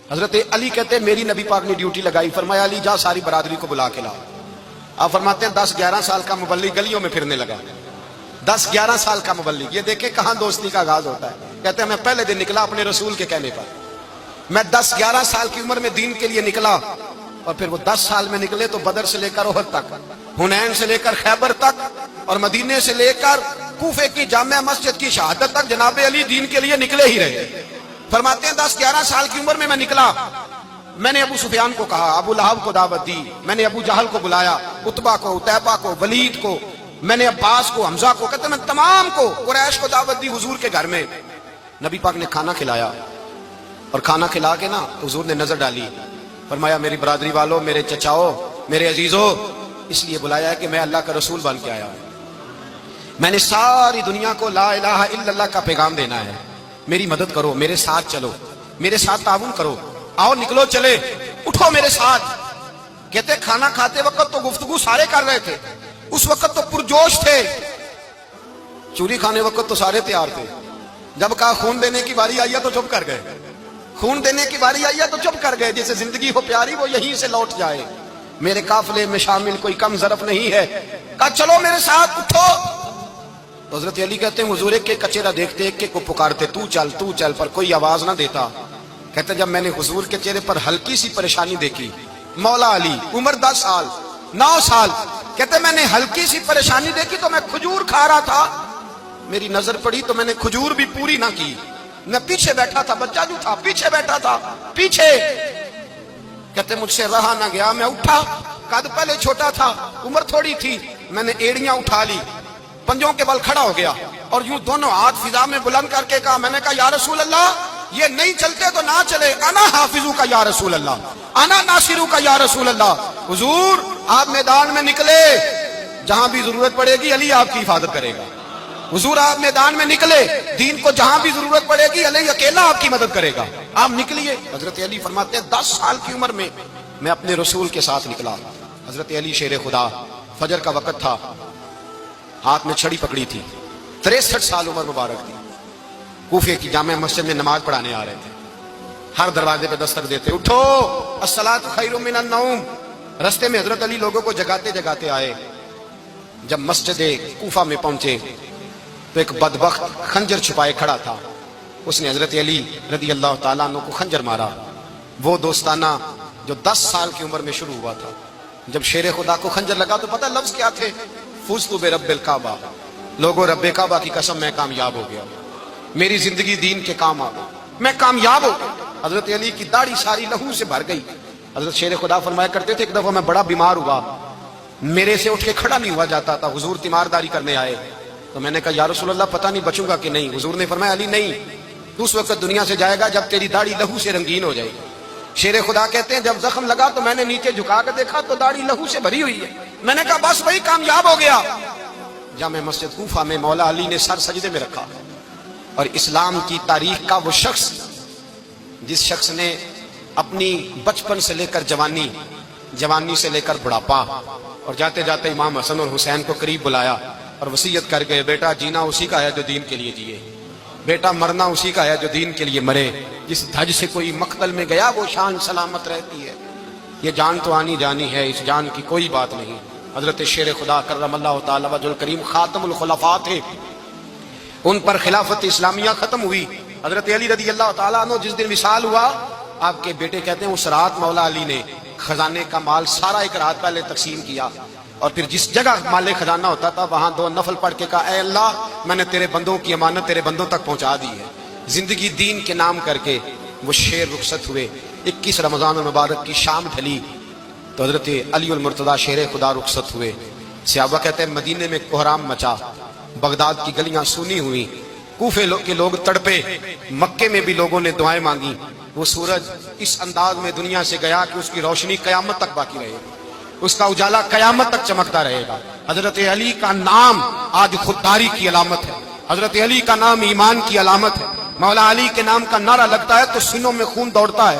حضرت علی کہتے ہیں میری نبی پاک نے ڈیوٹی لگائی، فرمایا علی جا ساری برادری کو بلا کے لا۔ آپ فرماتے ہیں 10-11 سال کا مبلغ گلیوں میں پھرنے لگا، 10-11 سال کا مبلغ، یہ دیکھیں کہاں دوستی کا آغاز ہوتا ہے۔ کہتے ہیں میں پہلے دن نکلا اپنے رسول کے کہنے پر، میں 10-11 سال کی عمر میں دین کے لیے نکلا، اور پھر وہ 10 سال میں نکلے تو بدر سے لے کر احد تک، حنین سے لے کر خیبر تک، اور مدینے سے لے کر کوفے کی جامع مسجد کی شہادت تک جناب علی دین کے لیے نکلے ہی رہے۔ فرماتے ہیں 10-11 سال کی عمر میں نکلا، میں نے ابو سفیان کو کہا، ابو لہب کو دعوت دی، میں نے ابو جہل کو بلایا، عتبہ کو، عتیبہ کو، ولید کو، میں نے عباس کو، حمزہ کو، کہتے ہیں میں تمام کو، قریش کو دعوت دی حضور کے گھر میں۔ نبی پاک نے کھانا کھلایا، اور کھانا کھلا کے نا حضور نے نظر ڈالی، فرمایا میری برادری والوں، میرے چچاؤ، میرے عزیزوں، اس لیے بلایا ہے کہ میں اللہ کا رسول بن کے آیا ہوں، میں نے ساری دنیا کو لا الہ الا اللہ کا پیغام دینا ہے، میری مدد کرو، میرے ساتھ چلو، میرے ساتھ تعاون کرو، آؤ نکلو چلے، اٹھو میرے ساتھ۔ کہتے کھانا کھاتے وقت تو گفتگو سارے کر رہے تھے، اس وقت تو پرجوش تھے، چوری کھانے وقت تو سارے تیار تھے، جب کہا خون دینے کی باری آئی ہے تو چپ کر گئے، خون دینے کی باری آئی ہے تو چپ کر گئے، جسے زندگی ہو پیاری وہ یہیں سے لوٹ جائے، میرے قافلے میں شامل کوئی کم ظرف نہیں ہے، کہا چلو میرے ساتھ اٹھو۔ تو حضرت علی کہتے ہیں حضور ایک کچیرا دیکھتے، ایک کو پکارتے تو چل پر کوئی آواز نہ دیتا۔ کہتے جب میں نے حضور کے چہرے پر ہلکی سی پریشانی دیکھی، مولا علی عمر 10 سال 9 سال، کہتے میں نے ہلکی سی پریشانی دیکھی تو میں کھجور کھا رہا تھا، میری نظر پڑی تو میں نے کھجور بھی پوری نہ کی، میں پیچھے بیٹھا تھا، بچہ جو تھا پیچھے بیٹھا تھا پیچھے، کہتے مجھ سے رہا نہ گیا، میں اٹھا، قد پہلے چھوٹا تھا، عمر تھوڑی تھی، میں نے ایڑیاں اٹھا لی، پنجوں کے بل کھڑا ہو گیا، اور یوں دونوں ہاتھ فضا میں بلند کر کے کہا، میں نے کہا یا رسول اللہ یہ نہیں چلتے تو نہ چلے، انا حافظو کا یا رسول اللہ، انا ناصرو کا یا رسول اللہ۔ حضور آپ میدان میں نکلے، جہاں بھی ضرورت پڑے گی علی آپ کی حفاظت کرے گا، حضور آپ میدان میں نکلے، دین کو جہاں بھی ضرورت پڑے گی علی اکیلا آپ کی مدد کرے گا، آپ نکلیے۔ حضرت علی فرماتے ہیں 10 سال کی عمر میں میں اپنے رسول کے ساتھ نکلا۔ حضرت علی شیر خدا، فجر کا وقت تھا، ہاتھ میں چھڑی پکڑی تھی، 63 سال عمر مبارک تھی، کوفے کی جامع مسجد میں نماز پڑھانے آ رہے تھے، ہر دروازے پہ دستک دیتے، اٹھو الصلاۃ خیر من النوم۔ رستے میں حضرت علی لوگوں کو جگاتے جگاتے آئے، جب مسجد کوفہ میں پہنچے تو ایک بدبخت خنجر چھپائے کھڑا تھا، اس نے حضرت علی رضی اللہ تعالیٰ عنہ کو خنجر مارا، وہ دوستانہ جو 10 سال کی عمر میں شروع ہوا تھا۔ جب شیر خدا کو خنجر لگا تو پتہ لفظ کیا تھے؟ فزت برب الکعبہ، لوگوں رب کعبہ کی قسم میں کامیاب ہو گیا، میری زندگی دین کے کام آ گئی، میں کامیاب ہو گیا۔ حضرت علی کی داڑھی ساری لہو سے بھر گئی۔ حضرت شیر خدا فرمایا کرتے تھے ایک دفعہ میں بڑا بیمار ہوا، میرے سے اٹھ کے کھڑا نہیں ہوا جاتا تھا، حضور تیمارداری کرنے آئے تو میں نے کہا یا رسول اللہ پتہ نہیں بچوں گا کہ نہیں، حضور نے فرمایا علی نہیں، تو اس وقت دنیا سے جائے گا جب تیری داڑھی لہو سے رنگین ہو جائے گی۔ شیر خدا کہتے ہیں جب زخم لگا تو میں نے نیچے جھکا کر دیکھا تو داڑھی لہو سے بھری ہوئی ہے، میں نے کہا بس وہی کامیاب ہو گیا۔ جامع مسجد کوفہ میں مولا علی نے سر سجدے میں رکھا، اور اسلام کی تاریخ کا وہ شخص جس شخص نے اپنی بچپن سے لے کر جوانی، جوانی سے لے کر بڑھاپا، اور جاتے جاتے امام حسن اور حسین کو قریب بلایا اور وصیت کر گئے بیٹا جینا اسی کا ہے جو دین کے لیے جیے، بیٹا مرنا اسی کا ہے جو دین کے لیے مرے، جس دھج سے کوئی مقتل میں گیا وہ شان سلامت رہتی ہے، یہ جان تو آنی جانی ہے، اس جان کی کوئی بات نہیں۔ حضرت شیر خدا کرم اللہ تعالی وجہ الکریم خاتم الخلفاء تھے، ان پر خلافت اسلامیہ ختم ہوئی۔ حضرت علی رضی اللہ تعالیٰ عنہ جس دن وصال ہوا، آپ کے بیٹے کہتے ہیں اس رات مولا علی نے خزانے کا مال سارا ایک رات پہلے تقسیم کیا، اور پھر جس جگہ مال خزانہ ہوتا تھا وہاں 2 نفل پڑھ کے کہا اے اللہ میں نے تیرے بندوں کی امانت تیرے بندوں تک پہنچا دی ہے، زندگی دین کے نام کر کے وہ شیر رخصت ہوئے۔ 21 رمضان المبارک کی شام ڈھلی تو حضرت علی المرتضیٰ شیر خدا رخصت ہوئے۔ صحابہ کہتے ہیں مدینے میں کوہرام مچا، بغداد کی گلیاں سونی ہوئی، کوفے کے لوگ تڑپے، مکے میں بھی لوگوں نے دعائیں مانگی۔ وہ سورج اس انداز میں دنیا سے گیا کہ اس کی روشنی قیامت تک باقی رہے گی، اس کا اجالا قیامت تک چمکتا رہے گا۔ حضرت علی کا نام آج خودداری کی علامت ہے، حضرت علی کا نام ایمان کی علامت ہے۔ مولا علی کے نام کا نعرہ لگتا ہے تو سینوں میں خون دوڑتا ہے،